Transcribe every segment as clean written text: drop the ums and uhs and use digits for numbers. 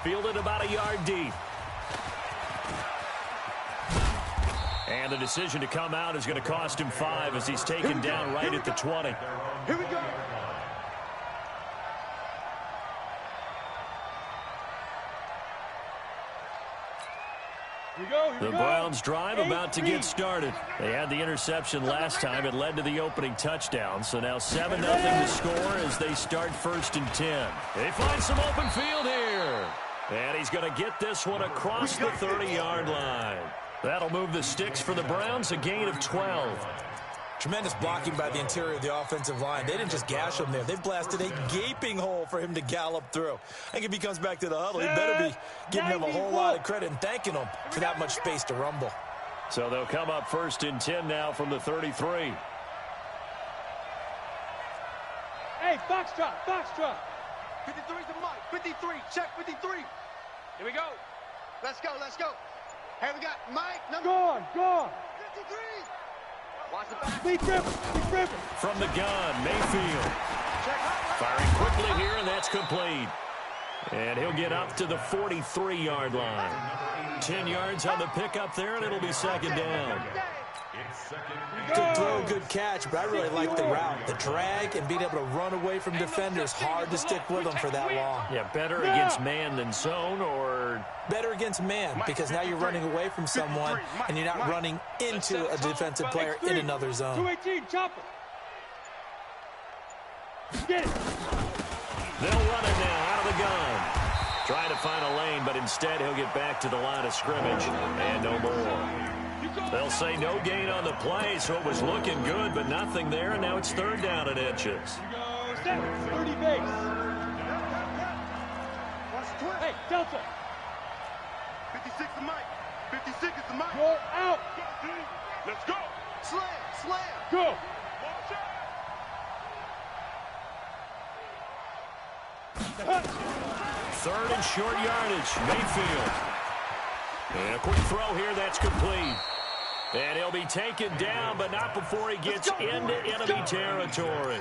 Fielded about a yard deep. And the decision to come out is going to cost him 5 as he's taken down right at the 20. Here we go. The Browns drive about to get started. They had the interception last time. It led to the opening touchdown. So now 7-0 to score as they start 1st and 10. They find some open field here. And he's going to get this one across the 30-yard line. That'll move the sticks for the Browns, a gain of 12. Tremendous blocking by the interior of the offensive line. They didn't just gash him there. They blasted a gaping hole for him to gallop through. I think if he comes back to the huddle, he better be giving him a whole lot of credit and thanking him for that much space to rumble. So they'll come up 1st and 10 now from the 33. Hey, foxtrot, foxtrot. 53's the mic. 53, check 53. Here we go. Let's go, let's go. Here we got Mike, number... Gone. 53. Watch the back. Be driven. From the gun, Mayfield. Firing quickly here, and that's complete. And he'll get up to the 43-yard line. 10 yards on the pickup there, and it'll be 2nd down. Good throw, good catch, but I really like the route. The drag and being able to run away from defenders, hard to stick with them for that long. Yeah, better against man than zone, or... Better against man, because now you're running away from someone, and you're not running into a defensive player in another zone. 218, chopper. Get it. They'll run it now out of the gun. Trying to find a lane, but instead he'll get back to the line of scrimmage, and no more. They'll say no gain on the play, so it was looking good, but nothing there, and now it's 3rd down and inches. 30 base. Hey, Delta. 56 is Mike. 56 is the Mike. You're out. Let's go. Slam. Go. 3rd and short yardage. Mayfield. And a quick throw here. That's complete. And he'll be taken down, but not before he gets into enemy territory.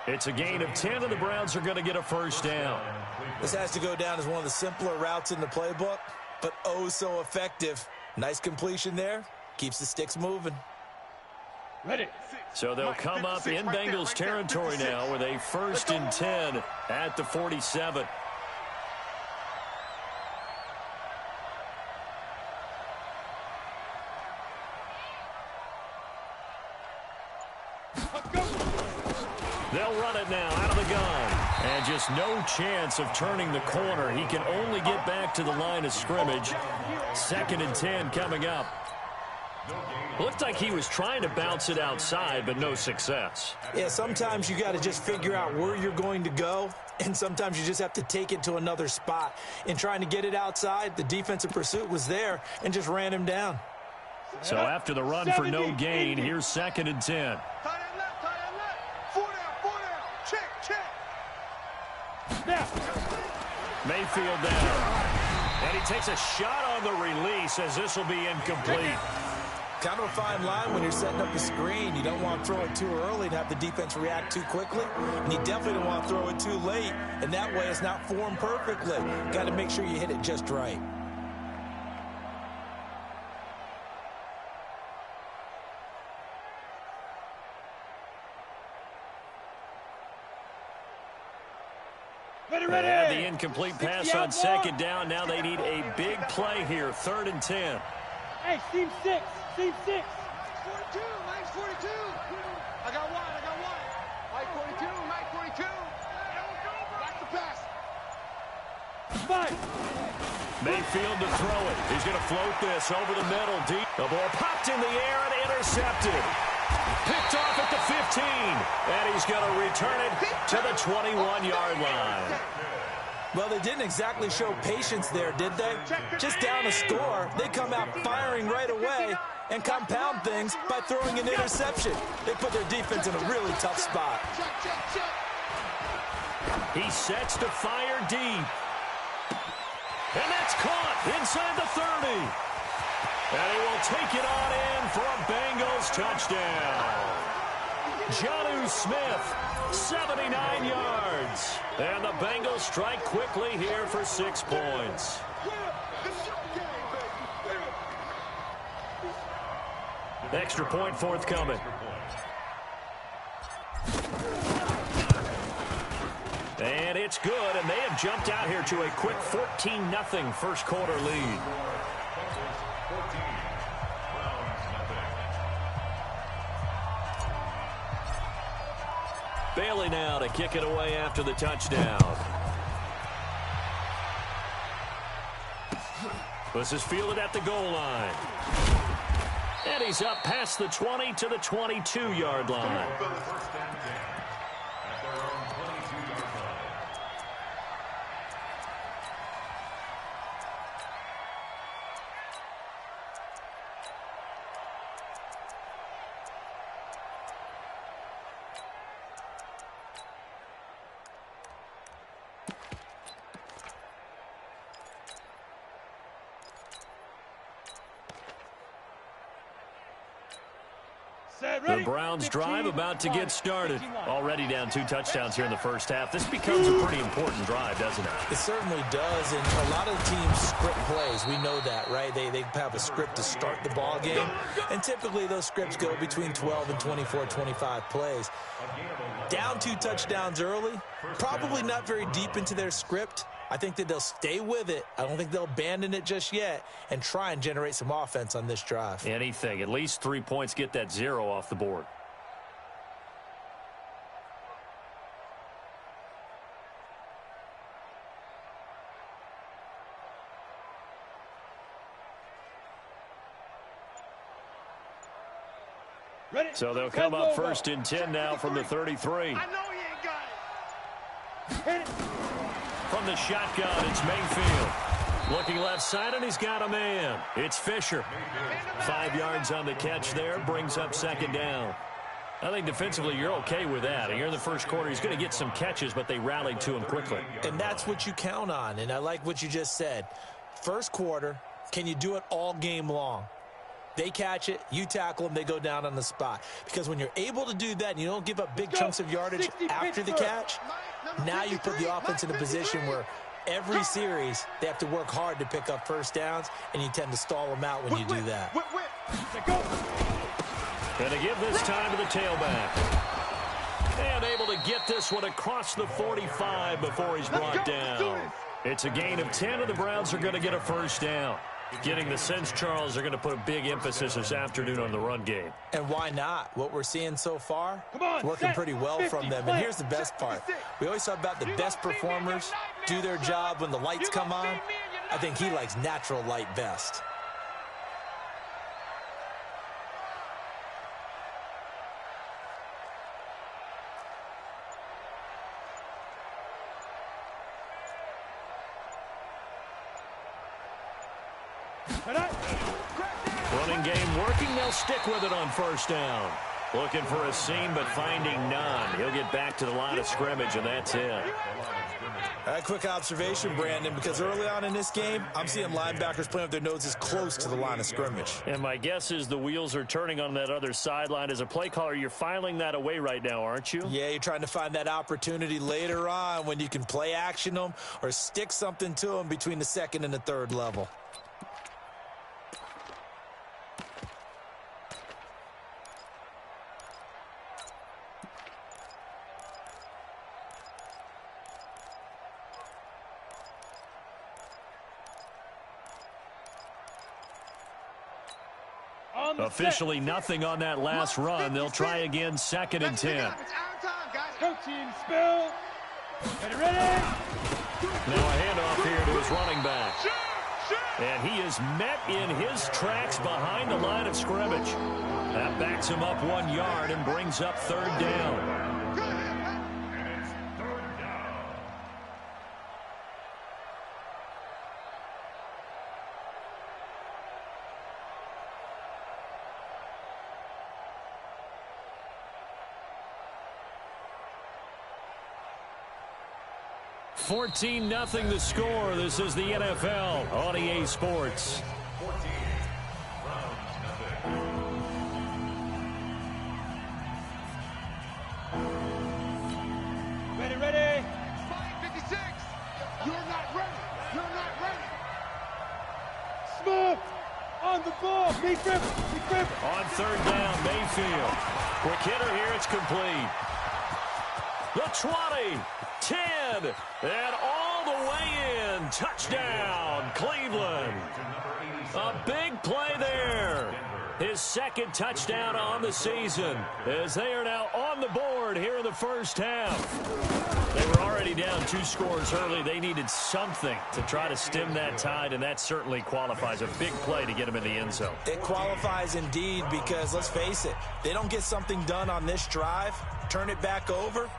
It's a gain of 10, and the Browns are going to get a 1st down. This has to go down as one of the simpler routes in the playbook, but oh so effective. Nice completion there. Keeps the sticks moving. Ready. So they'll come up in Bengals territory now with a 1st and 10 at the 47. They'll run it now out of the gun. And just no chance of turning the corner. He can only get back to the line of scrimmage. 2nd and 10 coming up. Looked like he was trying to bounce it outside, but no success. Yeah, sometimes you got to just figure out where you're going to go, and sometimes you just have to take it to another spot. In trying to get it outside, the defensive pursuit was there and just ran him down. So after the run for no gain, here's 2nd and 10. Mayfield down. And he takes a shot on the release as this will be incomplete. Kind of a fine line when you're setting up a screen. You don't want to throw it too early and have the defense react too quickly. And you definitely don't want to throw it too late. And that way it's not formed perfectly. Got to make sure you hit it just right. They had the incomplete pass on 2nd down. Now they need a big play here. 3rd and 10. Hey, team 6. Team 6. 42. Mike's 42. I got one. Mike 42. Mike 42. That's the pass. 5. Mayfield to throw it. He's going to float this over the middle. Deep. The ball popped in the air and intercepted. Picked off at the 15. And he's going to return it to the 21-yard line. Well, they didn't exactly show patience there, did they? Just down a score, they come out firing right away and compound things by throwing an interception. They put their defense in a really tough spot. He sets to fire deep. And that's caught inside the 30. And he will take it on in for a Bengals touchdown. Jonnu Smith, 79 yards. And the Bengals strike quickly here for 6 points. Extra point forthcoming. And it's good, and they have jumped out here to a quick 14-0 first quarter lead. Bailey now to kick it away after the touchdown. This is fielded at the goal line. And he's up past the 20 to the 22-yard line. The Browns drive about to get started. Already down 2 touchdowns here in the first half. This becomes a pretty important drive, doesn't it? It certainly does, and a lot of the teams script plays. We know that, right? They have a script to start the ball game, and typically those scripts go between 12 and 24, 25 plays. Down 2 touchdowns early, probably not very deep into their script. I think that they'll stay with it. I don't think they'll abandon it just yet and try and generate some offense on this drive. Anything. At least 3 points, get that 0 off the board. So they'll come up first and 10 now from the 33. I know he ain't got it. Hit it. From the shotgun, it's Mayfield. Looking left side, and he's got a man. It's Fisher. 5 yards on the catch there, brings up second down. I think defensively you're okay with that. Here in the first quarter, he's going to get some catches, but they rallied to him quickly. And that's what you count on, and I like what you just said. First quarter, can you do it all game long? They catch it, you tackle them, they go down on the spot. Because when you're able to do that and you don't give up big chunks of yardage after the catch, now you put the offense in a position where every series they have to work hard to pick up first downs, and you tend to stall them out when you do that. And to give this time to the tailback. And able to get this one across the 45 before he's brought down. It's a gain of 10, and the Browns are going to get a first down. Getting the sense, Charles, they're going to put a big emphasis this afternoon on the run game. And why not? What we're seeing so far, it's working pretty well from them. And here's the best part. We always talk about the best performers do their job when the lights come on. I think he likes natural light best. Running game working. They'll stick with it on first down. Looking for a seam, but finding none. He'll get back to the line of scrimmage, and that's it. A quick observation, Brandon, because early on in this game, I'm seeing linebackers playing with their noses close to the line of scrimmage. And my guess is the wheels are turning on that other sideline. As a play caller, you're filing that away right now, aren't you? Yeah, you're trying to find that opportunity later on when you can play action them or stick something to them between the second and the third level. Officially nothing on that last run. They'll try again, 2nd and 10. Go team, spill. Ready? Now a handoff here to his running back. And he is met in his tracks behind the line of scrimmage. That backs him up 1 yard and brings up 3rd down. $14-0 the score. This is the NFL on EA Sports. Ready. On third down, Mayfield. Quick hitter here, it's complete. The 20, 10, and all the way in. Touchdown, Cleveland. A big play there. His second touchdown on the season as they are now on the board here in the first half. They were already down 2 scores early. They needed something to try to stem that tide, and that certainly qualifies. A big play to get them in the end zone. It qualifies indeed because, let's face it, they don't get something done on this drive, turn it back over,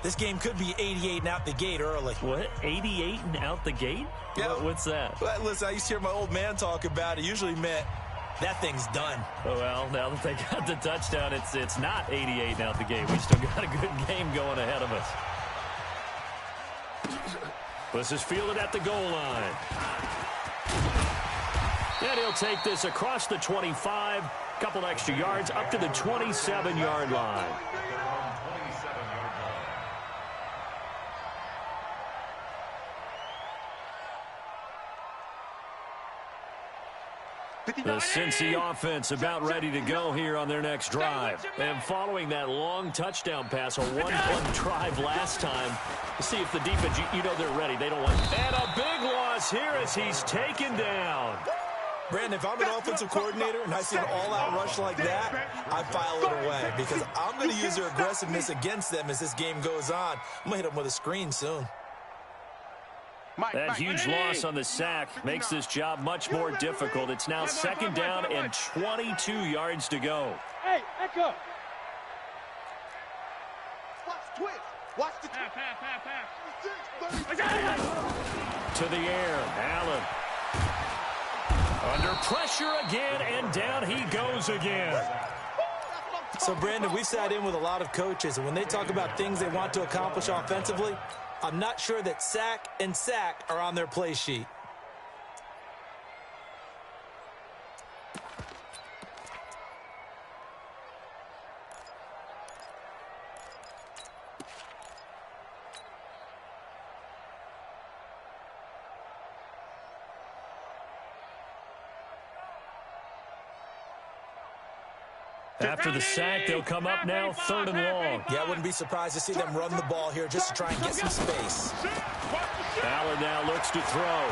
this game could be 88 and out the gate early. What? 88 and out the gate? Yeah. What's that? Well, listen, I used to hear my old man talk about it. Usually meant that thing's done. Oh, well, now that they got the touchdown, it's not 88 and out the gate. We still got a good game going ahead of us. This is fielded at the goal line. And he'll take this across the 25, couple extra yards, up to the 27-yard line. The Cincy offense about ready to go here on their next drive. And following that long touchdown pass, a one-play drive last time, to see if the defense, you know they're ready. They don't want. And a big loss here as he's taken down. Brandon, if I'm an offensive coordinator and I see an all-out rush like that, I file it away because I'm going to use their aggressiveness against them as this game goes on. I'm going to hit them with a screen soon. That huge loss on the sack makes this job much more difficult. It's now second down and 22 yards to go. Hey, Echo. Watch twist. Watch the To the air, Allen. Under pressure again, and down he goes again. So, Brandon, we sat in with a lot of coaches, and when they talk about things they want to accomplish offensively, I'm not sure that sack and sack are on their play sheet. After the sack, they'll come up now, third and long. Yeah, I wouldn't be surprised to see them run the ball here just to try and get some space. Allen now looks to throw.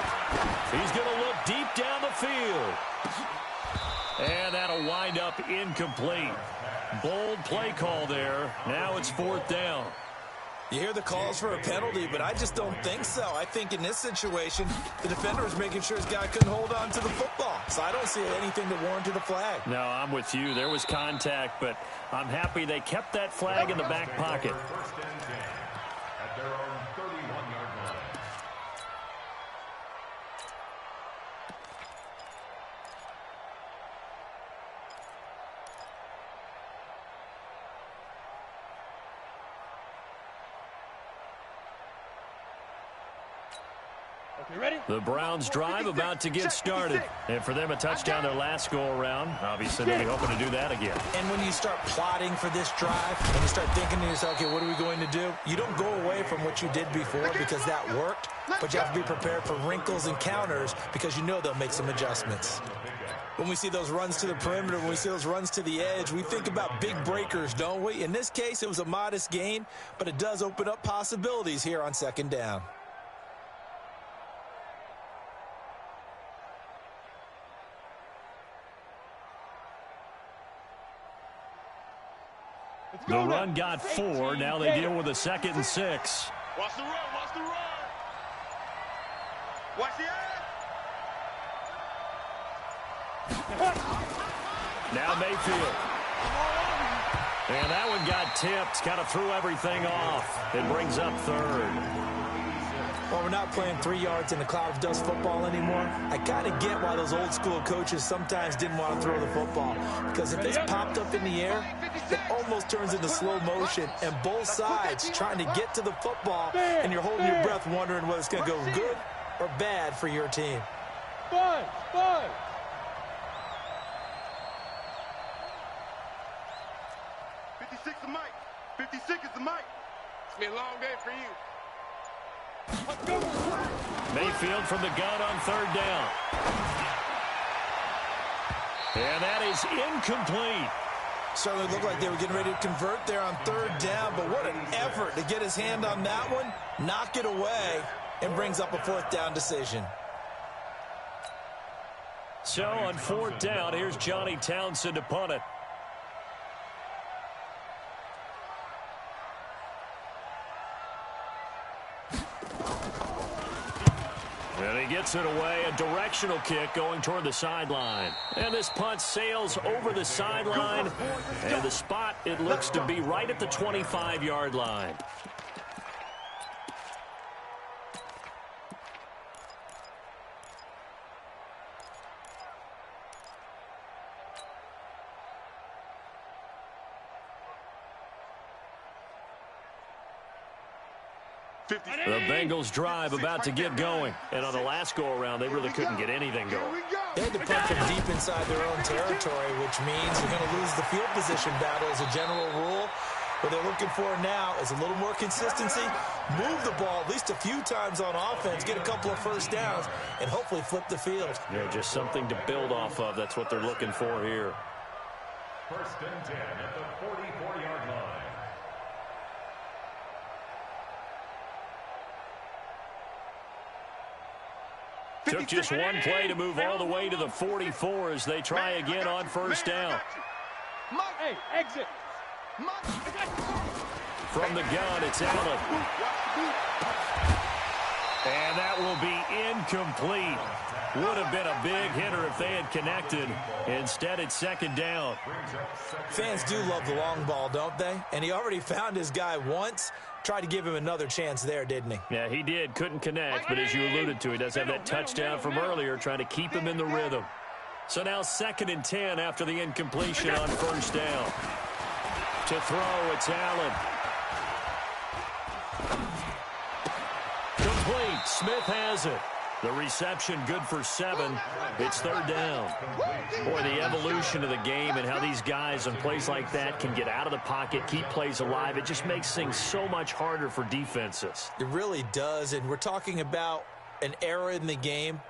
He's going to look deep down the field. And that'll wind up incomplete. Bold play call there. Now it's fourth down. You hear the calls for a penalty, but I just don't think so. I think in this situation, the defender was making sure his guy couldn't hold on to the football. So I don't see anything that warranted a flag. No, I'm with you. There was contact, but I'm happy they kept that flag in the back pocket. At their own 31-yard line. The Browns drive about to get started. And for them, a touchdown their last go-around. Obviously, they'll be hoping to do that again. And when you start plotting for this drive, and you start thinking to yourself, okay, what are we going to do? You don't go away from what you did before because that worked, but you have to be prepared for wrinkles and counters because you know they'll make some adjustments. When we see those runs to the perimeter, when we see those runs to the edge, we think about big breakers, don't we? In this case, it was a modest gain, but it does open up possibilities here on second down. The run got 4. Now they deal with a 2nd and 6. Watch the run. Watch the run. Watch the Now Mayfield. And that one got tipped. Kind of threw everything off. It brings up third. Well, we're not playing 3 yards in a cloud of dust football anymore. I kind of get why those old school coaches sometimes didn't want to throw the football. Because if it's popped up in the air, it almost turns into slow motion. And both sides trying to get to the football, and you're holding your breath wondering whether it's going to go good or bad for your team. Bud. 56 the mic. 56 is the mic. It's been a long day for you. Mayfield from the gun on third down. And that is incomplete. Certainly looked like they were getting ready to convert there on third down, but what an effort to get his hand on that one, knock it away, and brings up a fourth down decision. So on fourth down, here's Johnny Townsend to punt it. And he gets it away, a directional kick going toward the sideline. And this punt sails over the sideline, and the spot, it looks to be right at the 25-yard line. The Bengals drive about to get going. And on the last go-around, they really couldn't get anything going. They had to punt from deep inside their own territory, which means you're going to lose the field position battle as a general rule. What they're looking for now is a little more consistency, move the ball at least a few times on offense, get a couple of first downs, and hopefully flip the field. Yeah, just something to build off of. That's what they're looking for here. First and 10 at the 44-yard line. Took just one play to move all the way to the 44 as they try again on first down. Hey, exit. From the gun, it's Allen. And that will be incomplete. Would have been a big hitter if they had connected. Instead, it's second down. Fans do love the long ball, don't they? And he already found his guy once. Tried to give him another chance there, didn't he? Yeah, he did. Couldn't connect, but as you alluded to, he does have that touchdown from earlier, trying to keep him in the rhythm. So now second and 10 after the incompletion on first down. To throw, it's Allen. Complete. Smith has it. The reception good for 7. It's third down. Boy, the evolution of the game and how these guys on plays like that can get out of the pocket, keep plays alive, it just makes things so much harder for defenses. It really does, and we're talking about an era in the game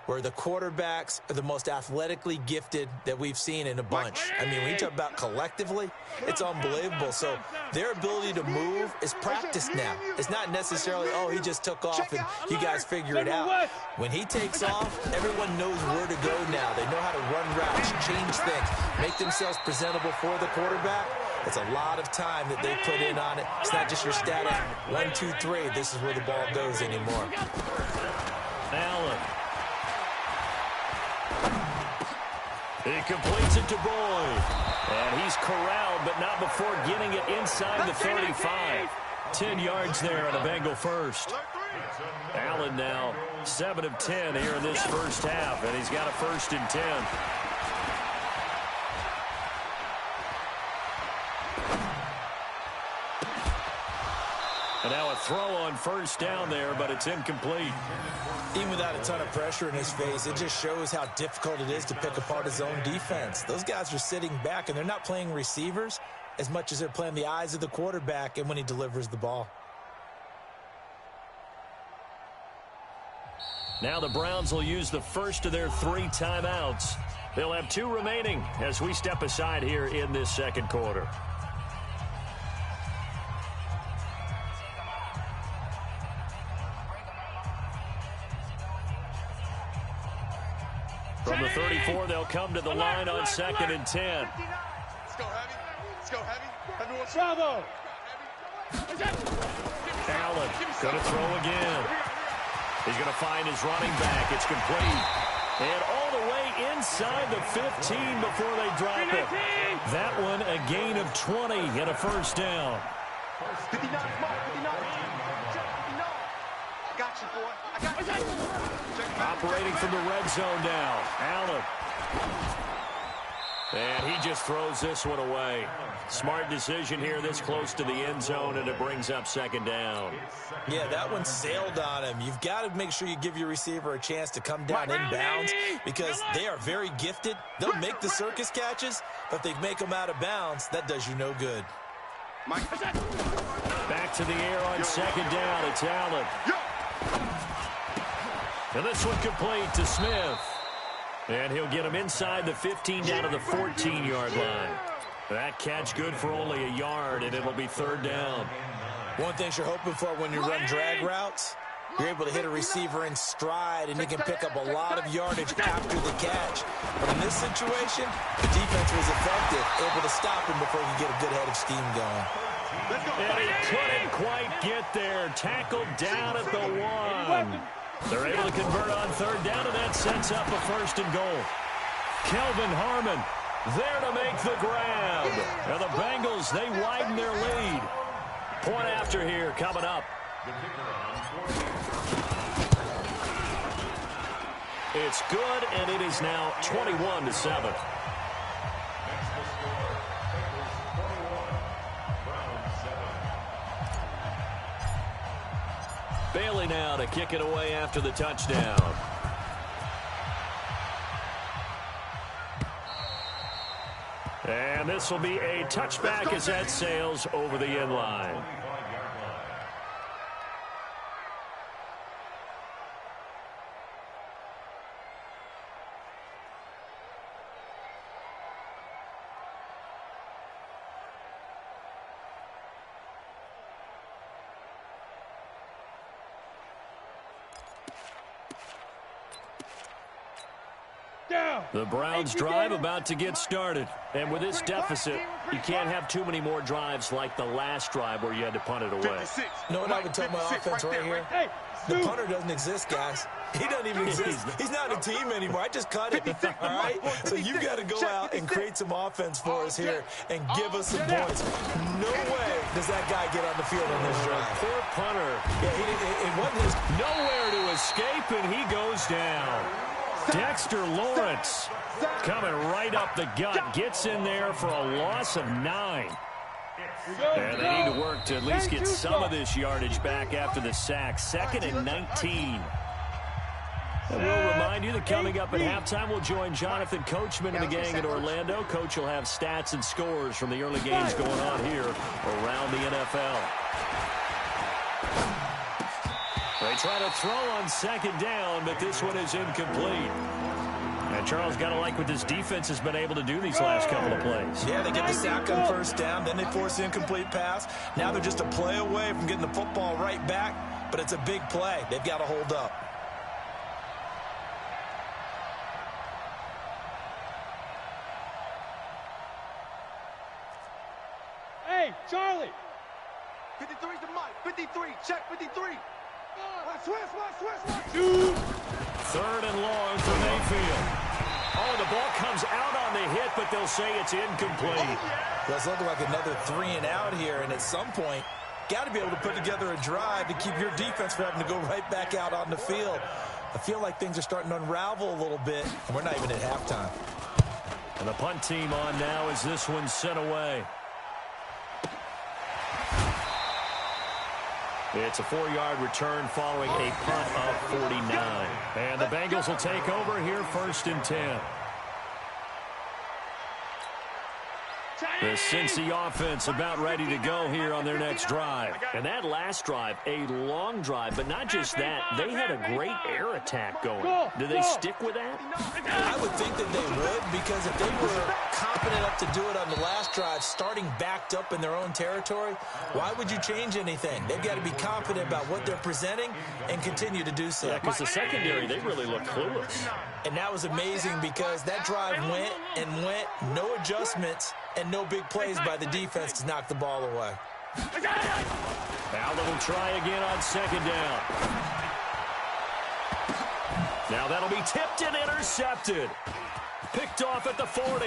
where the quarterbacks are the most athletically gifted that we've seen in a bunch. I mean, when you talk about collectively, it's unbelievable. So their ability to move is practiced now. It's not necessarily, oh, he just took off and you guys figure it out. When he takes off, everyone knows where to go now. They know how to run routes, change things, make themselves presentable for the quarterback. It's a lot of time that they put in on it. It's not just your static 1, 2, 3. This is where the ball goes anymore. Allen. He completes it to Boyd. And he's corralled, but not before getting it inside the 35. 10 yards there on a Bengal first. Allen now 7 of 10 here in this first half, and he's got a first and 10. And now a throw on first down there, but it's incomplete. Even without a ton of pressure in his face, it just shows how difficult it is to pick apart his own defense. Those guys are sitting back, and they're not playing receivers as much as they're playing the eyes of the quarterback and when he delivers the ball. Now the Browns will use the first of their 3 timeouts. They'll have 2 remaining as we step aside here in this second quarter. From the 34, they'll come to the line on second and 10. Let's go heavy. Let's go heavy. Everyone, bravo. Allen going to throw again. He's going to find his running back. It's complete. And all the way inside the 15 before they drop it. That one a gain of 20 and a first down. 59, Mark, 59. I got you, boy. I got you. Operating from the red zone now. Allen. And he just throws this one away. Smart decision here this close to the end zone, and it brings up second down. Yeah, that one sailed on him. You've got to make sure you give your receiver a chance to come down inbounds because they are very gifted. They'll make the circus catches, but if they make them out of bounds, that does you no good. Back to the air on second down. It's Allen. And this one complete to Smith. And he'll get him inside the 15 down to the 14-yard line. That catch good for only a yard, and it'll be third down. One thing you're hoping for when you run drag routes, you're able to hit a receiver in stride, and he can pick up a lot of yardage after the catch. But in this situation, the defense was effective, able to stop him before he could get a good head of steam going. And he couldn't quite get there. Tackled down at the 1. They're able to convert on third down, and that sets up a first and goal. Kelvin Harmon there to make the grab. And the Bengals, they widen their lead. Point after here coming up. It's good, and it is now 21-7. Bailey now to kick it away after the touchdown. And this will be a touchback as that sails over the end line. The Browns drive about to get started. And with this deficit, you can't have too many more drives like the last drive where you had to punt it away. You know what I would tell my offense right here? The punter doesn't exist, guys. He doesn't even exist. He's not a team anymore. I just cut him, all right? So you've got to go out and create some offense for us here and give us some points. No way does that guy get on the field on this drive. Poor punter. Yeah, it wasn't his. Nowhere to escape, and he goes down. Dexter Lawrence coming right up the gut. Gets in there for a loss of 9. And they need to work to at least get some of this yardage back after the sack. 2nd and 19. And we'll remind you that coming up at halftime, we'll join Jonathan Coachman and the gang in Orlando. Coach will have stats and scores from the early games going on here around the NFL. They try to throw on 2nd down, but this one is incomplete. And Charles, got to like what this defense has been able to do these last couple of plays. Yeah, they get the sack on 1st down, then they force the incomplete pass. Now they're just a play away from getting the football right back, but it's a big play. They've got to hold up. Hey, Charlie! 53's the mic. 53, check 53. Two. 3rd and long for Mayfield. Oh, the ball comes out on the hit, but they'll say it's incomplete. Well, it's looking like another 3 and out here, and at some point, got to be able to put together a drive to keep your defense from having to go right back out on the field. I feel like things are starting to unravel a little bit, and we're not even at halftime. And the punt team on now as this one's sent away. It's a 4-yard return following a punt of 49. And the Bengals will take over here 1st and 10. The Cincy offense about ready to go here on their next drive. And that last drive, a long drive, but not just that, they had a great air attack going. Do they stick with that? I would think that they would, because if they were confident enough to do it on the last drive, starting backed up in their own territory, why would you change anything? They've got to be confident about what they're presenting and continue to do so. Yeah, because the secondary, they really look clueless. And that was amazing because that drive went and went, no adjustments, and no big plays by the defense to knock the ball away. Now they'll try again on 2nd down. Now that'll be tipped and intercepted. Picked off at the 40.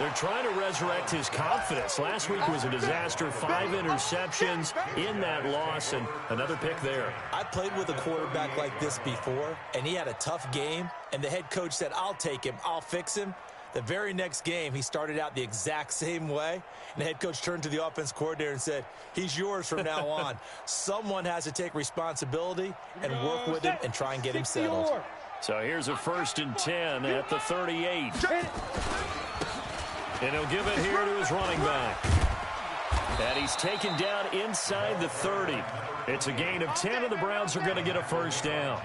They're trying to resurrect his confidence. Last week was a disaster. 5 interceptions in that loss, and another pick there. I played with a quarterback like this before, and he had a tough game, and the head coach said, I'll take him, I'll fix him. The very next game, he started out the exact same way, and the head coach turned to the offense coordinator and said, he's yours from now on. Someone has to take responsibility and work with him and try and get him settled. So here's a 1st and 10 at the 38. And he'll give it here to his running back. And he's taken down inside the 30. It's a gain of 10, and the Browns are going to get a first down.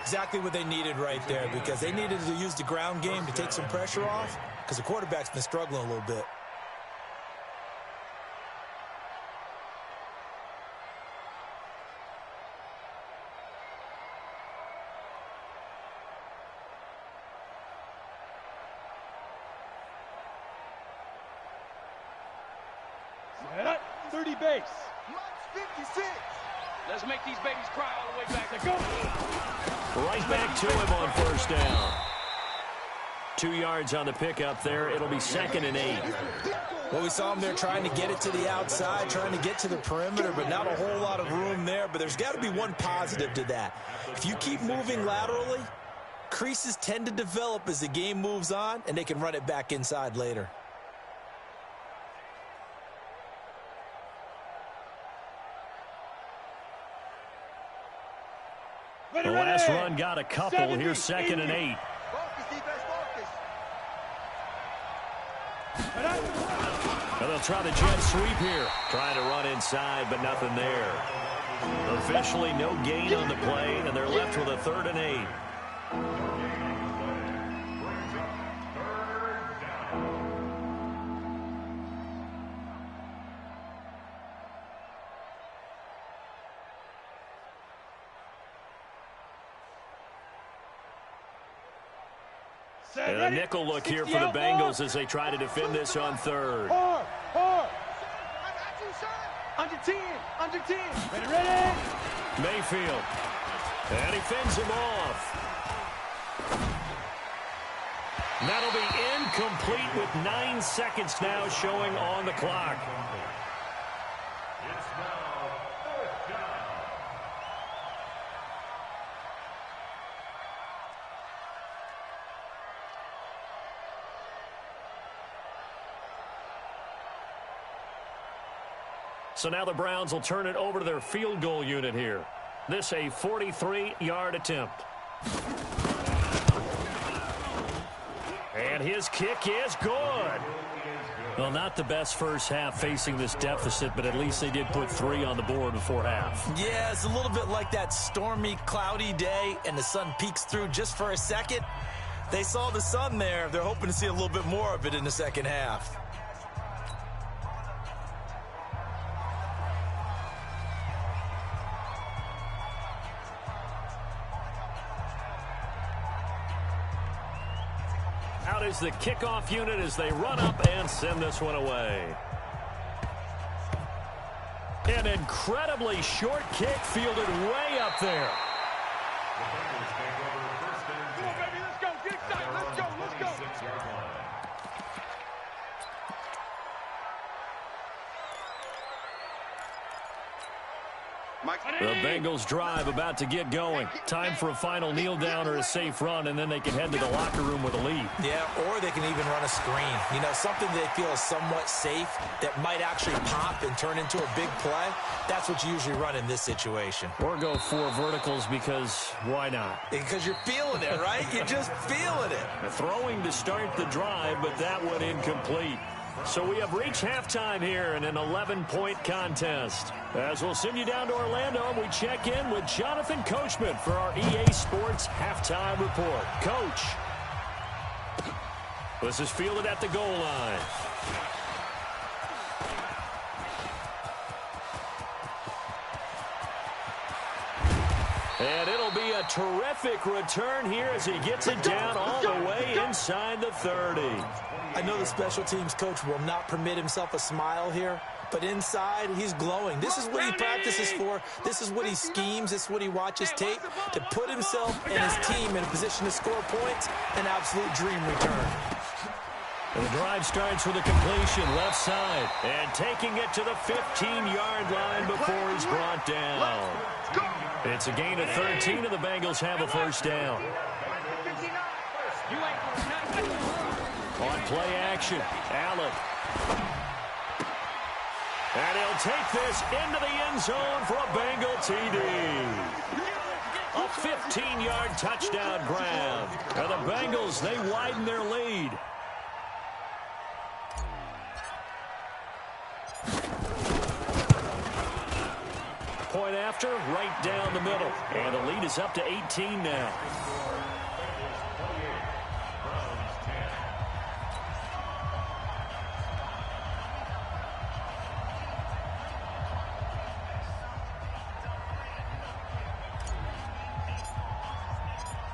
Exactly what they needed right there, because they needed to use the ground game to take some pressure off, because the quarterback's been struggling a little bit. Set up, 30 base. 56. Let's make these babies cry all the way back. Let's go. Right back to him on first down. 2 yards on the pickup there. It'll be 2nd and 8. Well, we saw him there trying to get it to the outside, trying to get to the perimeter, but not a whole lot of room there. But there's got to be one positive to that. If you keep moving laterally, creases tend to develop as the game moves on, and they can run it back inside later. The last run got a couple. Here's 2nd and 8. And they'll try the jet sweep here. Trying to run inside, but nothing there. Officially no gain on the play, and they're left with a 3rd and 8. And a nickel look here for the Bengals as they try to defend this on 3rd. Under 10, under 10. Ready. Mayfield. And he fends him off. That'll be incomplete with 9 seconds now showing on the clock. It's now 4th down. So now the Browns will turn it over to their field goal unit here. This a 43-yard attempt. And his kick is good. Well, not the best first half facing this deficit, but at least they did put 3 on the board before half. Yeah, it's a little bit like that stormy, cloudy day, and the sun peeks through just for a second. They saw the sun there. They're hoping to see a little bit more of it in the second half. Out is the kickoff unit as they run up and send this one away. An incredibly short kick fielded way up there. Come on, baby, let's go. Get excited. Let's go. The Bengals drive about to get going. Time for a final kneel down or a safe run, and then they can head to the locker room with a lead. Yeah, or they can even run a screen. You know, something they feel is somewhat safe that might actually pop and turn into a big play. That's what you usually run in this situation. Or go 4 verticals because why not? Because you're feeling it, right? You're just feeling it. Throwing to start the drive, but that one incomplete. So we have reached halftime here in an 11-point contest. As we'll send you down to Orlando, we check in with Jonathan Coachman for our EA Sports Halftime Report. Coach. This is fielded at the goal line. And it'll be a terrific return here as he gets it down all the way inside the 30. I know the special teams coach will not permit himself a smile here, but inside, he's glowing. This is what he practices for. This is what he schemes. This is what he watches tape to put himself and his team in a position to score points. An absolute dream return. And the drive starts with a completion left side. And taking it to the 15-yard line before he's brought down. It's a gain of 13, and the Bengals have a first down. On play action, Allen. And he'll take this into the end zone for a Bengal TD. A 15-yard touchdown grab. And the Bengals, they widen their lead. point after, right down the middle. And the lead is up to 18 now.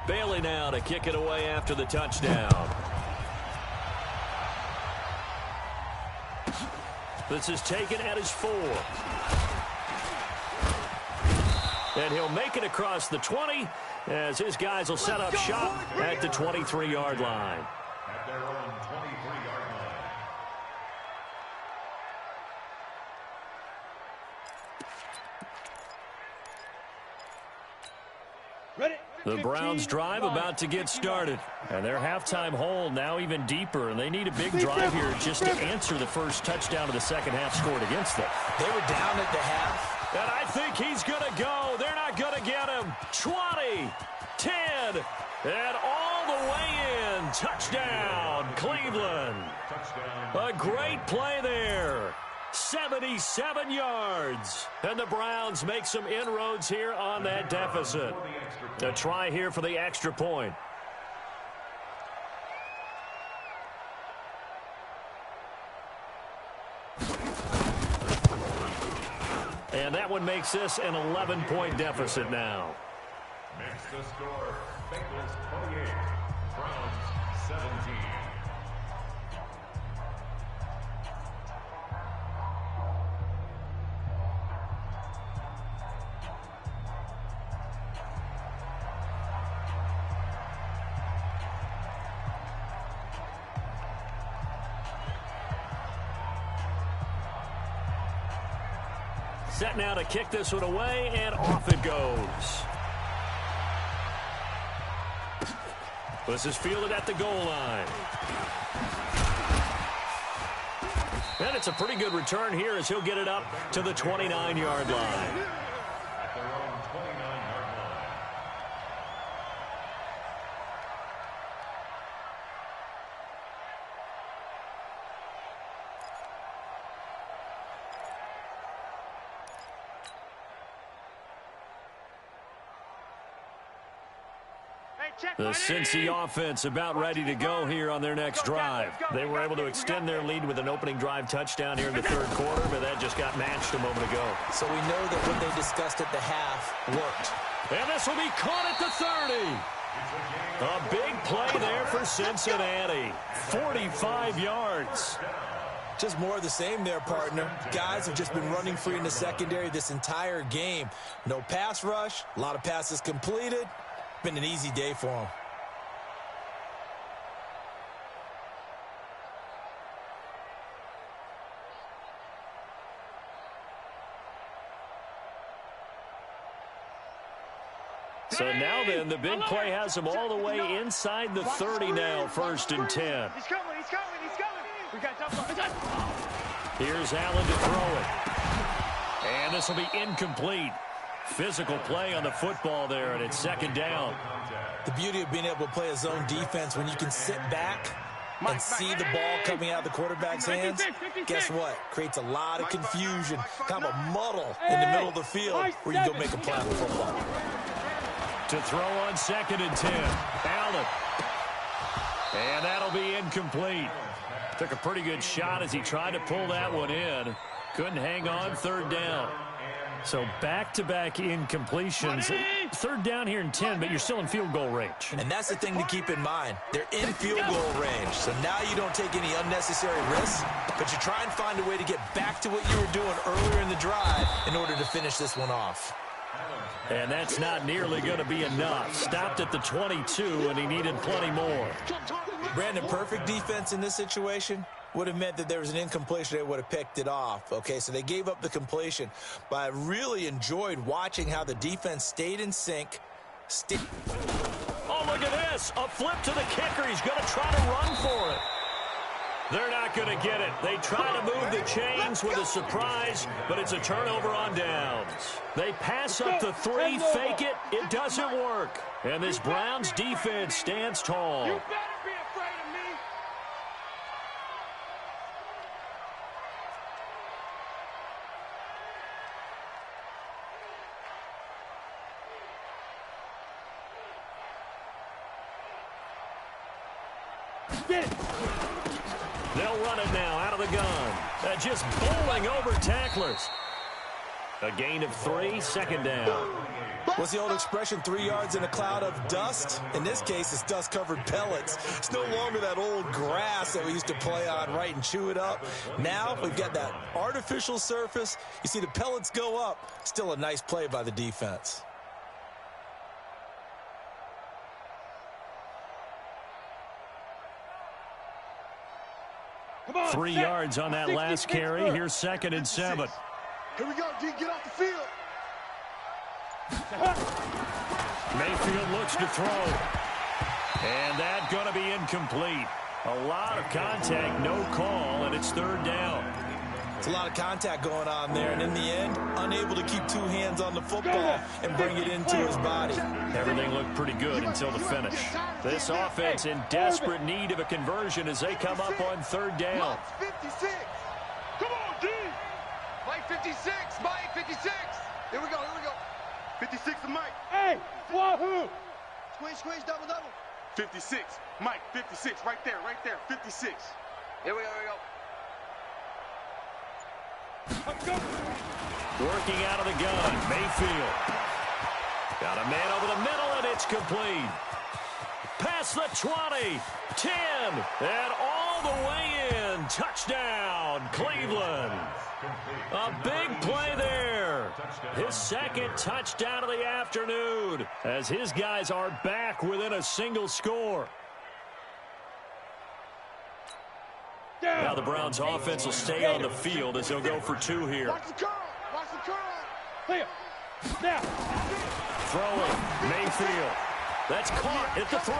Bailey now to kick it away after the touchdown. This is taken at his 4. And he'll make it across the 20 as his guys will set up shop at the 23-yard line. At their own 23-yard line. Ready? The Browns drive about to get started. And their halftime hole now even deeper. And they need a big drive here just to answer the first touchdown of the second half scored against them. They were down at the half. And I think he's going to go. They're not going to get him. 20, 10, and all the way in. Touchdown, Cleveland. A great play there. 77 yards. And the Browns make some inroads here on that deficit. A try here for the extra point. And that one makes this an 11-point deficit now. Makes the score Bengals 28, Browns 17. Set now to kick this one away, and off it goes. This is fielded at the goal line. And it's a pretty good return here as he'll get it up to the 29-yard line. At their own 29-yard line. The Cincy offense about ready to go here on their next drive. They were able to extend their lead with an opening drive touchdown here in the third quarter, but that just got matched a moment ago. So we know that what they discussed at the half worked. And this will be caught at the 30. A big play there for Cincinnati. 45 yards. Just more of the same there, partner. Guys have just been running free in the secondary this entire game. No pass rush, a lot of passes completed. Been an easy day for them. So now then, the big play has them all the way inside the 30 now, 1st and 10. He's coming, he's coming, he's coming. We got jump. Here's Allen to throw it. And this will be incomplete. Physical play on the football there, and it's 2nd down. The beauty of being able to play a zone defense when you can sit back and see the ball coming out of the quarterback's hands, guess what? Creates a lot of confusion, kind of a muddle in the middle of the field where you go make a play on the football. To throw on 2nd and 10. Allen. And that'll be incomplete. Took a pretty good shot as he tried to pull that one in. Couldn't hang on, 3rd down. So back-to-back incompletions. 3rd down here in 10, but you're still in field goal range. And that's the thing to keep in mind. They're in field goal range. So now you don't take any unnecessary risks, but you try and find a way to get back to what you were doing earlier in the drive in order to finish this one off. And that's not nearly going to be enough. Stopped at the 22, and he needed plenty more. Brandon, perfect defense in this situation would have meant that there was an incompletion. They would have picked it off. Okay, so they gave up the completion. But I really enjoyed watching how the defense stayed in sync. Oh, look at this. A flip to the kicker. He's going to try to run for it. They're not going to get it. They try to move the chains with a surprise, but it's a turnover on downs. They pass up the 3, fake it. It doesn't work. And this Browns defense stands tall. You better be afraid of me. Get it. They'll run it now out of the gun. Just bowling over tacklers. A gain of 3, second down. What's the old expression, 3 yards in a cloud of dust? In this case, it's dust-covered pellets. It's no longer that old grass that we used to play on, right, and chew it up. Now we've got that artificial surface. You see the pellets go up. Still a nice play by the defense. Come on, 3 yards on that last carry. Here's 2nd and 7. Here we go, D. Get off the field. Mayfield looks to throw. And that's going to be incomplete. A lot of contact, no call, and it's 3rd down. It's a lot of contact going on there, and in the end, unable to keep 2 hands on the football and bring it into his body. Everything looked pretty good until the finish. This offense in desperate need of a conversion as they come up on 3rd down. 56. Come on, D. Mike 56. Mike 56. Here we go. 56 to Mike. Hey, wahoo. Squeeze, double. 56. Mike, 56. Right there. 56. Here we go. Working out of the gun, Mayfield. Got a man over the middle, and it's complete. Past the 20, 10, and all the way in. Touchdown, Cleveland. A big play there. His 2nd touchdown of the afternoon as his guys are back within a single score. Now the Browns offense will stay on the field as they'll go for 2 here. Watch the curl. Here. Now. Throwing, Mayfield. That's caught at the 3.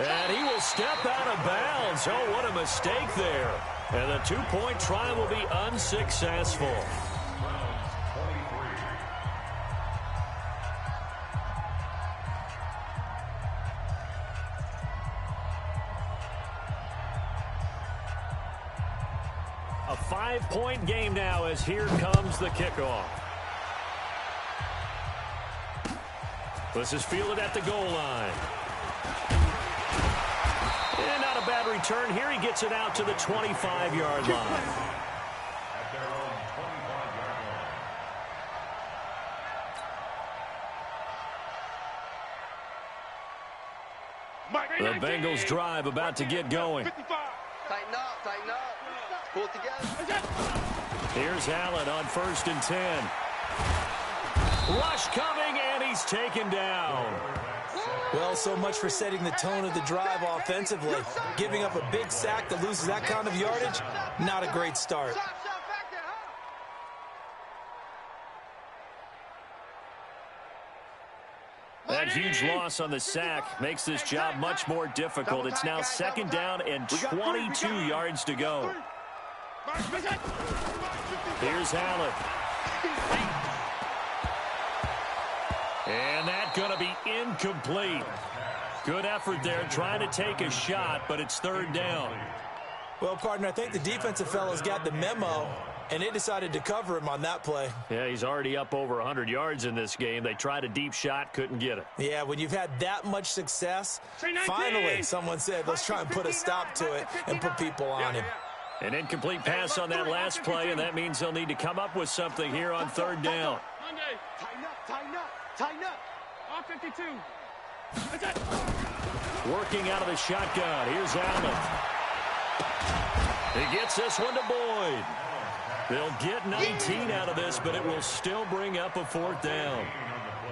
And he will step out of bounds. Oh, what a mistake there. And the 2-point try will be unsuccessful. A 5-point game now as here comes the kickoff. This is fielded at the goal line. And not a bad return here. He gets it out to the 25-yard line. The Bengals drive about to get going. Tighten up. Pull it together. Here's Allen on 1st and 10. Rush coming, and he's taken down. Well, so much for setting the tone of the drive offensively. Giving up a big sack that loses that kind of yardage, not a great start. That huge loss on the sack makes this job much more difficult. It's now 2nd down and 22 yards to go. Here's Allen. And that's going to be incomplete. Good effort there trying to take a shot, but it's 3rd down. Well, partner, I think the defensive fellows got the memo, and they decided to cover him on that play. Yeah, he's already up over 100 yards in this game. They tried a deep shot, couldn't get it. Yeah, when you've had that much success, finally someone said, let's try and put a stop to it and put people on him. An incomplete pass on that last play, and that means they'll need to come up with something here on 3rd down. Tighten up. On 52. Working out of the shotgun. Here's Allen. He gets this one to Boyd. They'll get 19 out of this, but it will still bring up a 4th down.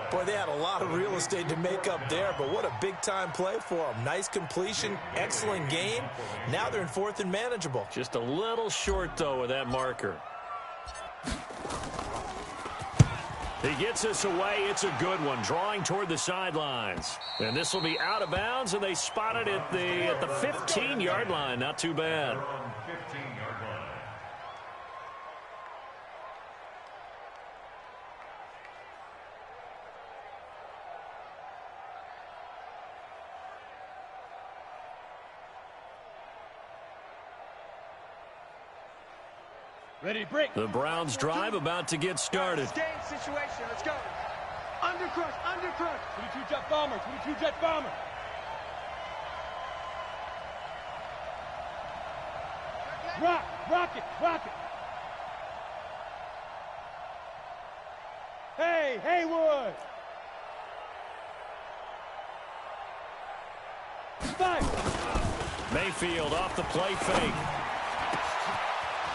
Boy, they had a lot of real estate to make up there, but what a big-time play for them. Nice completion, excellent game. Now they're in 4th and manageable. Just a little short, though, with that marker. He gets this away. It's a good one, drawing toward the sidelines. And this will be out of bounds, and they spot it at the 15-yard line. Not too bad. Ready to break. The Browns drive about to get started. Game situation. Let's go. Under crush. 22 jet bomber. Rock it. Hey, Haywood. Mayfield off the play fake.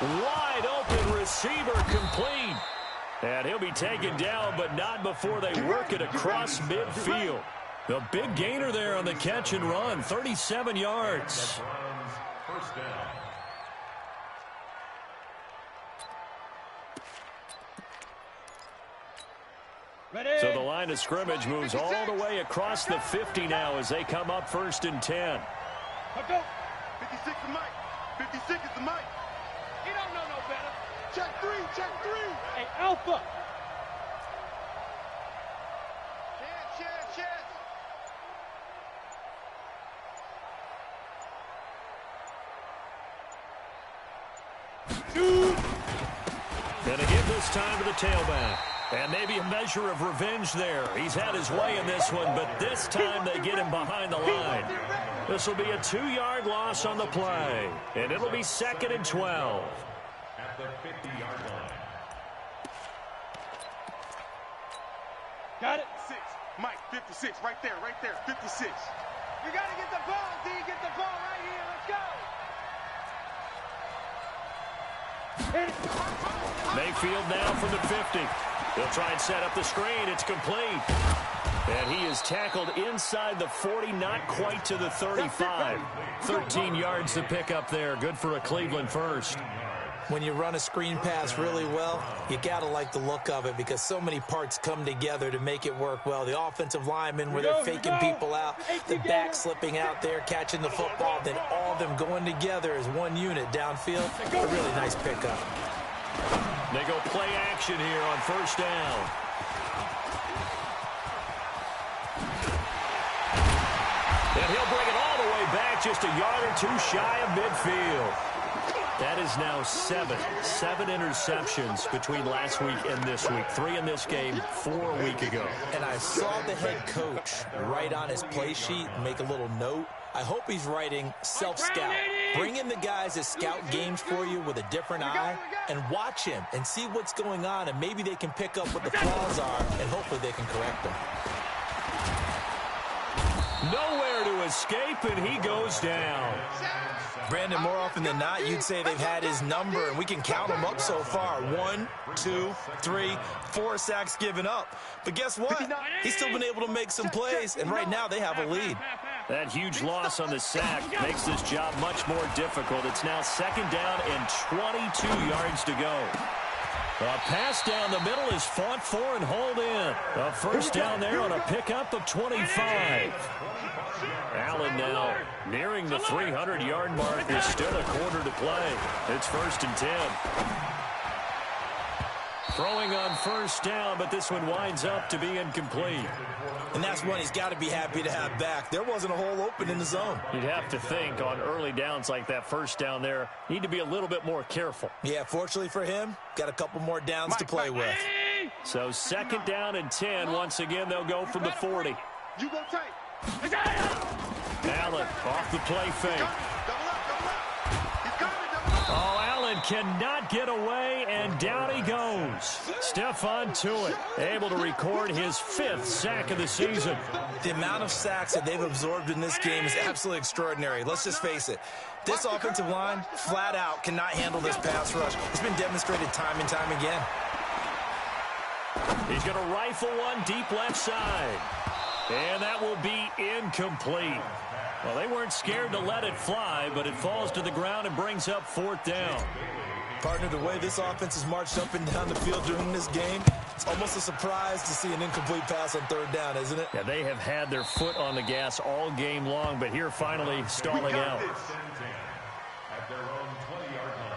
Wide open receiver complete. And he'll be taken down, but not before they work it across midfield. The big gainer there on the catch and run, 37 yards. First down. Ready. So the line of scrimmage moves all the way across the 50 now as they come up 1st and 10. Let's go. 56 is Mike. 56 is the Mike. He don't know no better. Check three. Hey, Alpha. Chance. Dude. Gonna give this time to the tailback. And maybe a measure of revenge there. He's had his way in this one, but this time they get him behind the line. This will be a 2-yard loss on the play. And it'll be 2nd and 12. At the 50-yard line. Got it. 6. Mike, 56. Right there. 56. You got to get the ball, D. Get the ball right here. Let's go. Hit it. Mayfield now from the 50. They'll try and set up the screen. It's complete. And he is tackled inside the 40, not quite to the 35. 13 yards to pick up there. Good for a Cleveland first. When you run a screen pass really well, you got to like the look of it because so many parts come together to make it work well. The offensive linemen where they're faking people out, the back slipping out there, catching the football, then all of them going together as one unit downfield. A really nice pickup. They go play action here on 1st down. And he'll bring it all the way back, just a yard or two shy of midfield. That is now 7 interceptions between last week and this week. 3 in this game, 4 a week ago. And I saw the head coach write on his play sheet and make a little note. I hope he's writing self-scout. Bring in the guys that scout games for you with a different eye and watch him and see what's going on, and maybe they can pick up what the flaws are, and hopefully they can correct them. Nowhere to escape, and he goes down. Brandon, more often than not, you'd say they've had his number, and we can count them up so far. 1, 2, 3, 4 sacks given up. But guess what? He's still been able to make some plays, and right now they have a lead. That huge loss on the sack makes this job much more difficult. It's now 2nd down and 22 yards to go. A pass down the middle is fought for and hauled in. A 1st down there on a pickup of 25. Allen now nearing the 300-yard mark. There's still a quarter to play. It's 1st and 10. Throwing on 1st down, but this one winds up to be incomplete. And that's one he's got to be happy to have back. There wasn't a hole open in the zone. You'd have to think on early downs like that 1st down there, need to be a little bit more careful. Yeah, fortunately for him, got a couple more downs to play with. So 2nd down and 10. Once again, they'll go from the 40. You go tight. Allen off the play fake. Oh, Allen cannot get away, and down he goes. Stephon Tuitt able to record his 5th sack of the season. The amount of sacks that they've absorbed in this game is absolutely extraordinary. Let's just face it. This offensive line, flat out, cannot handle this pass rush. It's been demonstrated time and time again. He's going to rifle one deep left side. And that will be incomplete. Well, they weren't scared to let it fly, but it falls to the ground and brings up 4th down. Partner, the way this offense has marched up and down the field during this game, it's almost a surprise to see an incomplete pass on 3rd down, isn't it? Yeah, they have had their foot on the gas all game long, but here finally stalling out. At their own 20-yard line.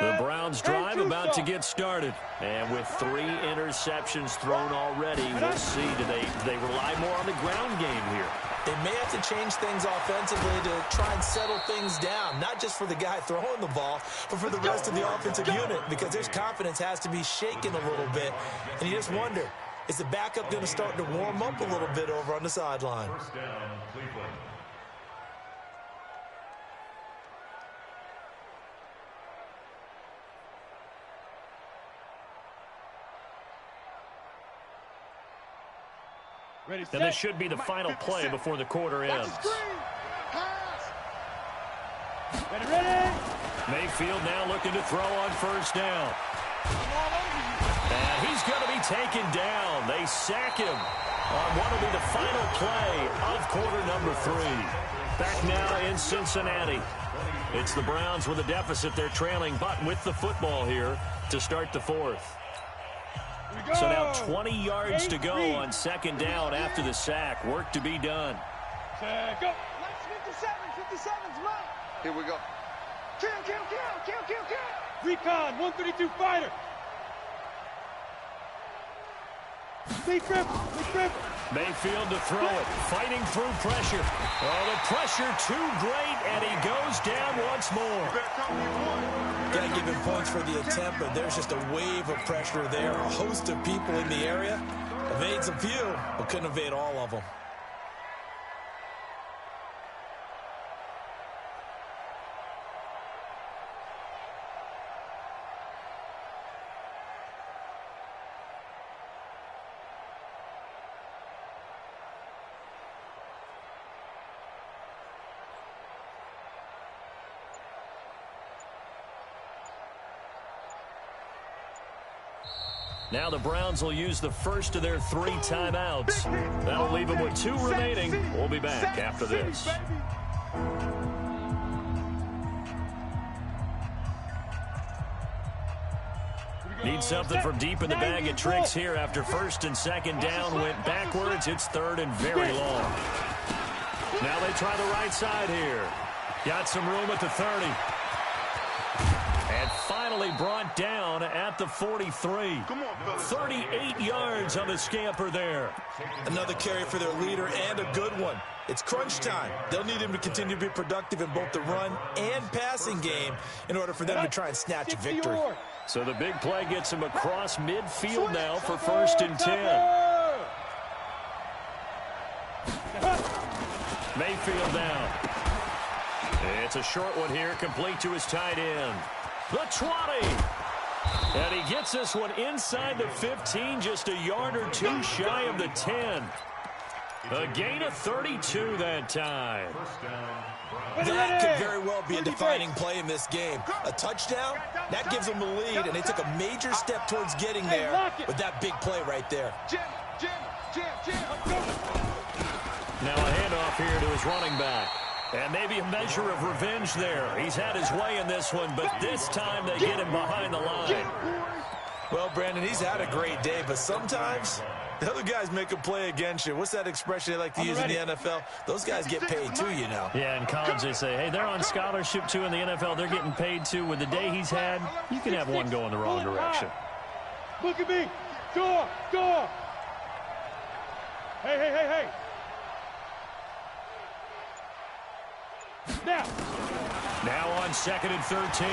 The Browns drive about to get started. And with 3 interceptions thrown already, we'll see. Do they rely more on the ground game here? They may have to change things offensively to try and settle things down, not just for the guy throwing the ball, but for the rest of the offensive unit, because their confidence has to be shaken a little bit. And you just wonder, is the backup going to start to warm up a little bit over on the sideline? First down, Cleveland. Ready, And this should be the final play before the quarter ends. Ready. Mayfield now looking to throw on first down. And he's going to be taken down. They sack him on what will be the final play of quarter number 3. Back now in Cincinnati. It's the Browns with a deficit. They're trailing, but with the football here to start the 4th. So now 20 yards to go on second down after the sack. Work to be done. Go. 57's mine. Here we go. Kill. Recon, 132 fighter. Big grip. Mayfield to throw it, fighting through pressure. Oh, the pressure too great, and he goes down once more. Got to give him points for the attempt, but there's just a wave of pressure there. A host of people in the area. Evades a few, but couldn't evade all of them. Now the Browns will use the first of their 3 timeouts. That'll leave them with 2 remaining. We'll be back after this. Need something from deep in the bag of tricks here after first and second down went backwards. It's third and very long. Now they try the right side here. Got some room at the 30. And finally brought down at the 43. 38 yards on the scamper there. Another carry for their leader and a good one. It's crunch time. They'll need him to continue to be productive in both the run and passing game in order for them to try and snatch a victory. So the big play gets him across midfield now for first and 10. Mayfield down. It's a short one here, complete to his tight end. The 20. And he gets this one inside the 15, just a yard or 2 shy of the 10. A gain of 32 that time. That could very well be a defining play in this game. A touchdown, that gives them the lead, and they took a major step towards getting there with that big play right there. Now a handoff here to his running back. And maybe a measure of revenge there. He's had his way in this one, but this time they get him behind the line. Well, Brandon, he's had a great day, but sometimes the other guys make a play against you. What's that expression they like to use in the NFL? Those guys get paid too, you know. Yeah, in college they say, hey, they're on scholarship too in the NFL. They're getting paid too. With the day he's had, you can have one go in the wrong direction. Look at me. Go. Hey. Now on second and 13.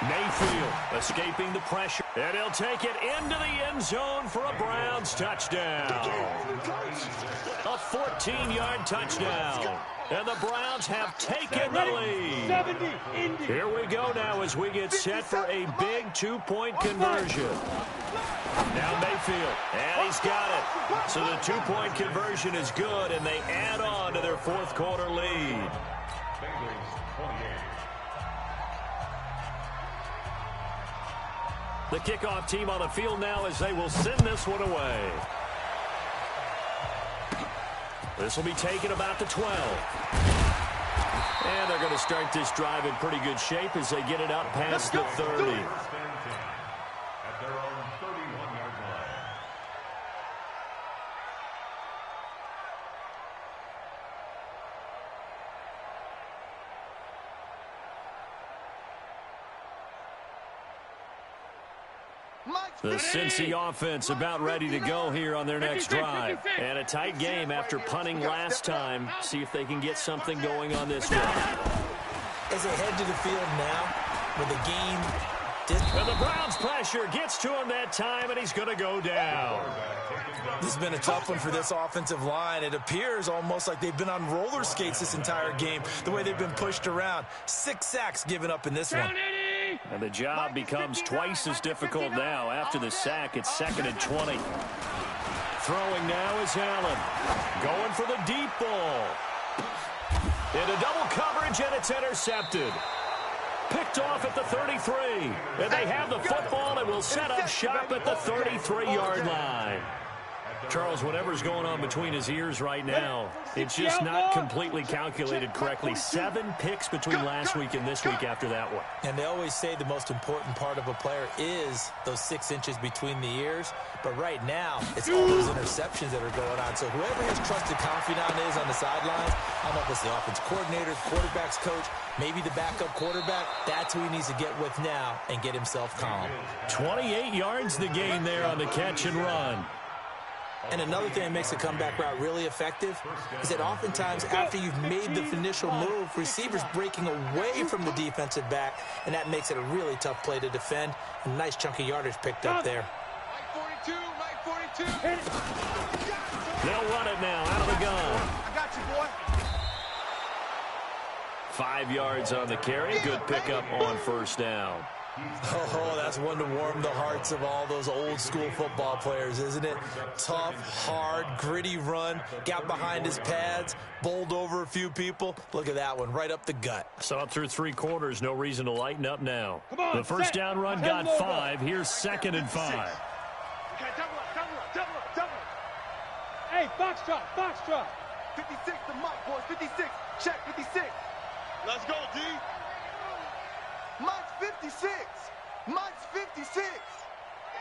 Mayfield escaping the pressure. And he'll take it into the end zone for a Browns touchdown. A 14-yard touchdown. And the Browns have taken the lead. Here we go now as we get set for a big 2-point conversion. Now Mayfield, and he's got it. So the 2-point conversion is good, and they add on to their fourth quarter lead. The kickoff team on the field now as they will send this one away. This will be taken about the 12. And they're going to start this drive in pretty good shape as they get it out past the 30. At their own 31-yard line. The Cincy offense about ready to go here on their next drive. And a tight game after punting last time. See if they can get something going on this one. As they head to the field now, with the game... And the Browns pressure gets to him that time, and he's going to go down. This has been a tough one for this offensive line. It appears almost like they've been on roller skates this entire game, the way they've been pushed around. 6 sacks given up in this one. And the job becomes twice as difficult now. After the sack, it's 2nd and 20. Throwing now is Allen. Going for the deep ball. Into double coverage, and it's intercepted. Picked off at the 33. And they have the football and will set up shop at the 33-yard line. Charles, whatever's going on between his ears right now, it's just not completely calculated correctly. 7 picks between last week and this week after that one. And they always say the most important part of a player is those 6 inches between the ears. But right now, it's all those interceptions that are going on. So whoever his trusted confidant is on the sidelines, I don't know if it's the offense coordinator, quarterback's coach, maybe the backup quarterback, that's who he needs to get with now and get himself calm. 28 yards the gain there on the catch and run. And another thing that makes a comeback route really effective is that oftentimes after you've made the initial move, receivers breaking away from the defensive back, and that makes it a really tough play to defend. A nice chunk of yardage picked up there. Mike 42, Mike 42. They'll run it now out of the gun. I got you, boy. 5 yards on the carry. Good pickup on first down. Oh, that's one to warm the hearts of all those old school football players, isn't it? Tough, hard, gritty run, got behind his pads, bowled over a few people. Look at that one, right up the gut. So up through 3 quarters, no reason to lighten up now. The first down run got 5. Here's 2nd and 5. Okay, double up. Hey, Foxtrot. 56 to Mike, boys, 56. Check, 56. Let's go, D. Mike's 56. Mike's 56.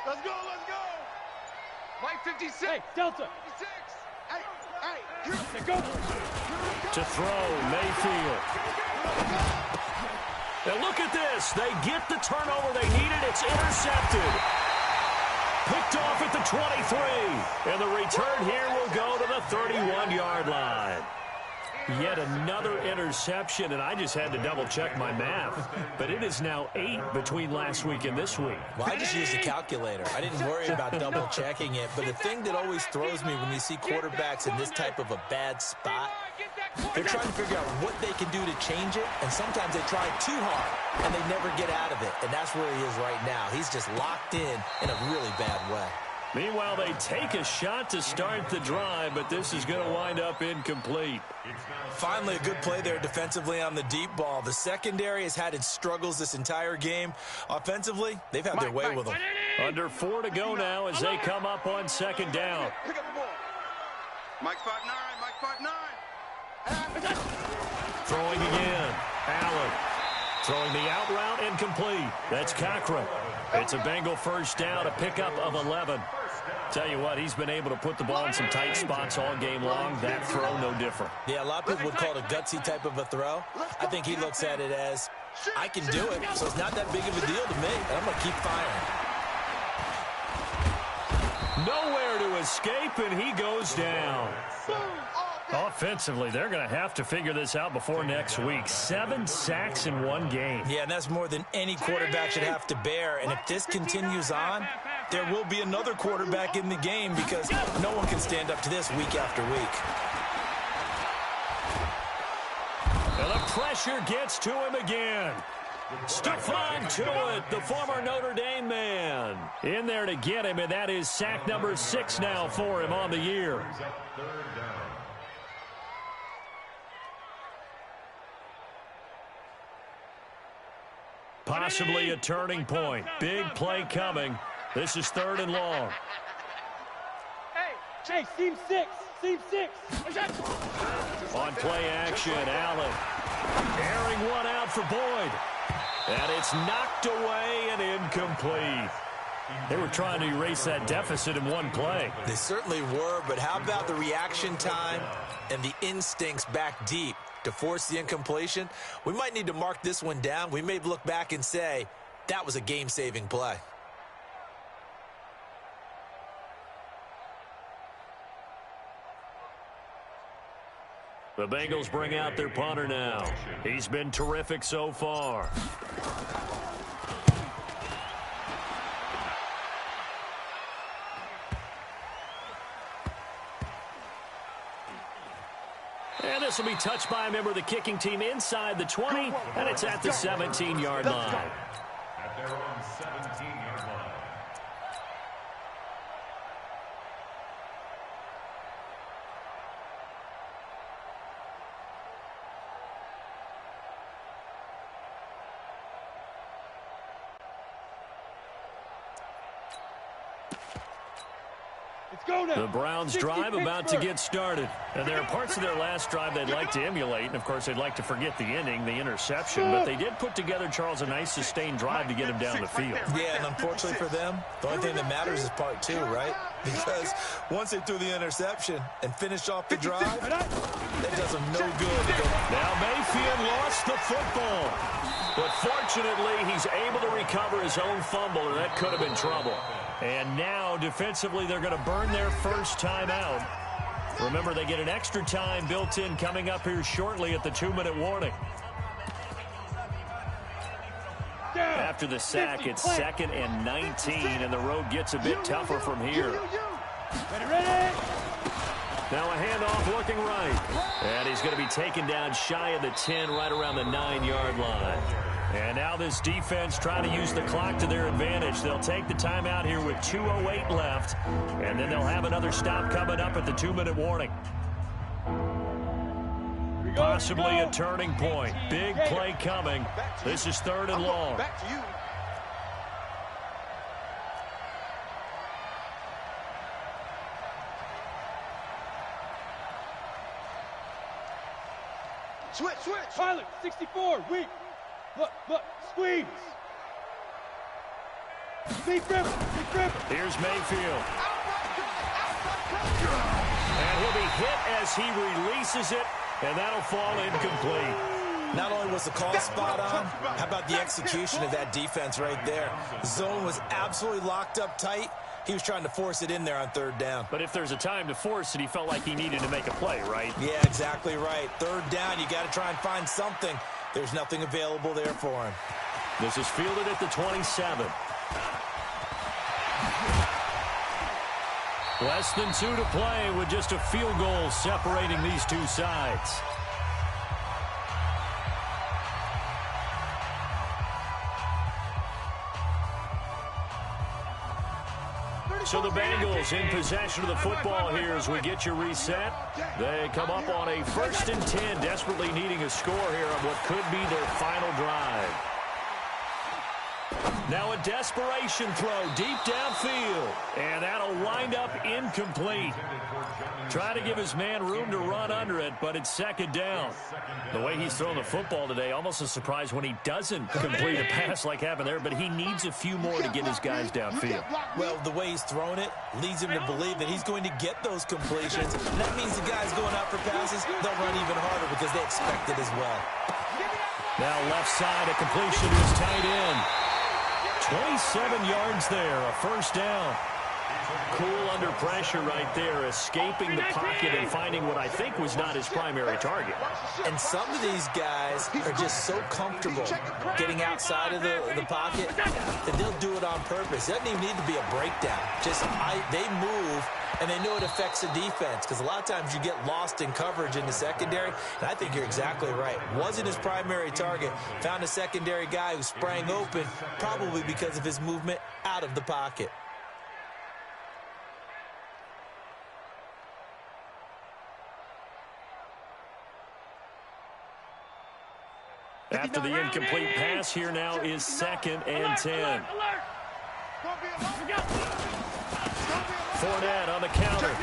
Let's go. Mike 56. Hey, Delta. 56. Hey, here. Go. To throw, Mayfield. Now look at this. They get the turnover they needed. It's intercepted. Picked off at the 23. And the return here will go to the 31-yard line. Yet another interception, and I just had to double-check my math. But it is now 8 between last week and this week. Well, I just used a calculator. I didn't worry about double-checking it. But the thing that always throws me when you see quarterbacks in this type of a bad spot, they're trying to figure out what they can do to change it, and sometimes they try too hard, and they never get out of it. And that's where he is right now. He's just locked in a really bad way. Meanwhile, they take a shot to start the drive, but this is going to wind up incomplete. Finally, a good play there defensively on the deep ball. The secondary has had its struggles this entire game. Offensively, they've had their way with them. Under 4 to go now as they come up on 2nd down. Pick up the ball. Mike 5'9", Mike 5'9". Throwing again. Allen. Throwing the out route incomplete. That's Cochran. It's a Bengal first down, a pickup of 11. Tell you what, he's been able to put the ball in some tight spots all game long. That throw, no different. Yeah, a lot of people would call it a gutsy type of a throw. I think he looks at it as, I can do it, so it's not that big of a deal to me, and I'm going to keep firing. Nowhere to escape, and he goes down. Offensively, they're going to have to figure this out before next week. 7 sacks in 1 game. Yeah, and that's more than any quarterback should have to bear. And if this continues on, there will be another quarterback in the game because no one can stand up to this week after week. And the pressure gets to him again. Stephon Tuitt, the former Notre Dame man, in there to get him, and that is sack number 6 now for him on the year. Possibly a turning point. Big play coming. This is 3rd and long. Hey, seam 6. On play action, Allen. Airing one out for Boyd. And it's knocked away and incomplete. They were trying to erase that deficit in 1 play. They certainly were, but how about the reaction time and the instincts back deep to force the incompletion? We might need to mark this one down. We may look back and say, that was a game-saving play. The Bengals bring out their punter now. He's been terrific so far. And this will be touched by a member of the kicking team inside the 20, and it's at the 17-yard line. At their own 17-yard line. The Browns drive about to get started. And there are parts of their last drive they'd like to emulate. And, of course, they'd like to forget the ending, the interception. But they did put together, Charles, a nice sustained drive to get him down the field. Yeah, and unfortunately for them, the only thing that matters is part two, right? Because once they threw the interception and finished off the drive, that does them no good. Now Mayfield lost the football. But fortunately, he's able to recover his own fumble, and that could have been trouble. And now, defensively, they're going to burn their first time out. Remember, they get an extra time built in coming up here shortly at the 2-minute warning. After the sack, it's 2nd and 19, and the road gets a bit tougher from here. Now a handoff looking right. And he's going to be taken down shy of the 10, right around the 9-yard line. And now this defense trying to use the clock to their advantage. They'll take the timeout here with 2:08 left. And then they'll have another stop coming up at the 2-minute warning. Possibly a turning point. Big play coming. This is 3rd and long. Back to you. Switch. Pilot, 64, weak. Look, squeeze. Big grip. Here's Mayfield. And he'll be hit as he releases it, and that'll fall incomplete. Not only was the call spot on, how about the execution of that defense right there? The zone was absolutely locked up tight. He was trying to force it in there on 3rd down. But if there's a time to force it, he felt like he needed to make a play, right? Yeah, exactly right. 3rd down, you got to try and find something. There's nothing available there for him. This is fielded at the 27. Less than 2 to play with just a field goal separating these two sides. So the Bengals in possession of the football here as we get you reset. They come up on a 1st and 10, desperately needing a score here on what could be their final drive. Now a desperation throw deep downfield, and that'll wind up incomplete. Trying to give his man room to run under it, but it's 2nd down. The way he's thrown the football today, almost a surprise when he doesn't complete a pass like happened there, but he needs a few more to get his guys downfield. Well, the way he's thrown it leads him to believe that he's going to get those completions. And that means the guys going out for passes, they'll run even harder because they expect it as well. Now left side, a completion is tight end. 27 yards there, a 1st down. Cool under pressure right there, escaping the pocket and finding what I think was not his primary target. And some of these guys are just so comfortable getting outside of the pocket that they'll do it on purpose. It doesn't even need to be a breakdown. They move, and they know it affects the defense because a lot of times you get lost in coverage in the secondary, and I think you're exactly right. Wasn't his primary target. Found a secondary guy who sprang open, probably because of his movement out of the pocket. After the incomplete pass, here now is 2nd and 10. Fournette on the counter.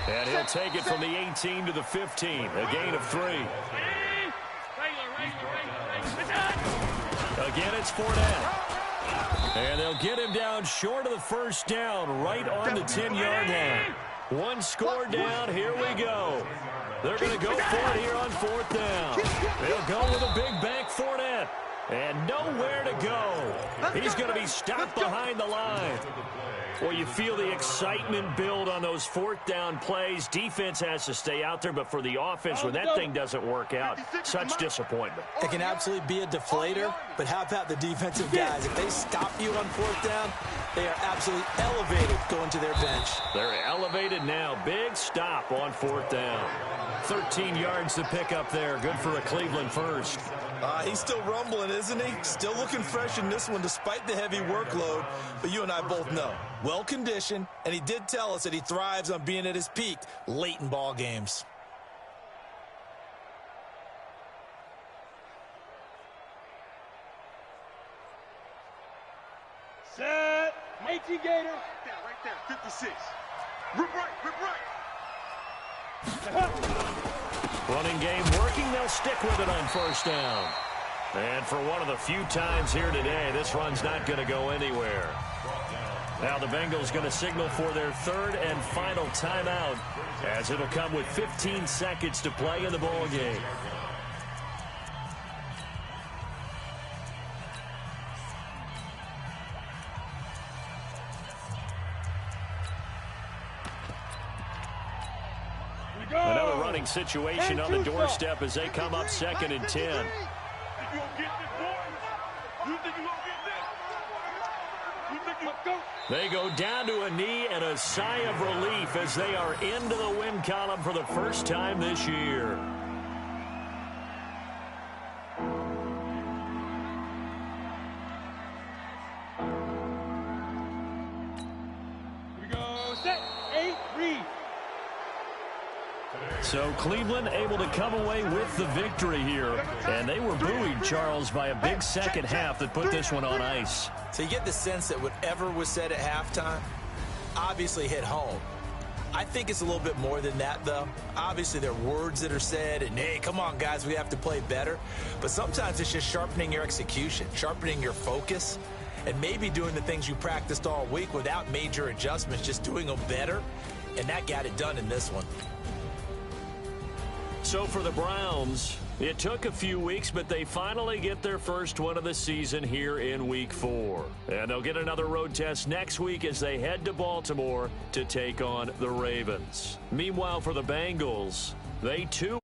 And he'll take it from the 18 to the 15. A gain of 3. Again, it's Fournette. And they'll get him down short of the 1st down, right on the 10-yard line. One score down, here we go. They're going to go for it here on 4th down. They'll go with a big bank Fournette. And nowhere to go. He's going to be stopped behind the line. Well, you feel the excitement build on those fourth down plays. Defense has to stay out there, but for the offense, when that thing doesn't work out, such disappointment. It can absolutely be a deflator, but how about the defensive guys? If they stop you on fourth down, they are absolutely elevated going to their bench. They're elevated now. Big stop on fourth down. 13 yards to pick up there. Good for a Cleveland first. He's still rumbling, isn't he? Still looking fresh in this one despite the heavy workload. But you and I both know, well-conditioned, and he did tell us that he thrives on being at his peak late in ball games. Set. 18 Gator. Right there, 56. Rip right. Running game working. They'll stick with it on first down. And for one of the few times here today, this run's not going to go anywhere. Now the Bengals going to signal for their third and final timeout, as it'll come with 15 seconds to play in the ball game. Another running situation on the doorstep as they come up 2nd and 10. They go down to a knee and a sigh of relief as they are into the win column for the first time this year. Here we go. Set. 8. Read. So Cleveland able to come away with the victory here. And they were buoyed, Charles, by a big second half that put this one on ice. So you get the sense that whatever was said at halftime obviously hit home. I think it's a little bit more than that, though. Obviously, there are words that are said, and, hey, come on, guys, we have to play better. But sometimes it's just sharpening your execution, sharpening your focus, and maybe doing the things you practiced all week without major adjustments, just doing them better. And that got it done in this one. So for the Browns, it took a few weeks, but they finally get their first one of the season here in Week 4. And they'll get another road test next week as they head to Baltimore to take on the Ravens. Meanwhile, for the Bengals, they too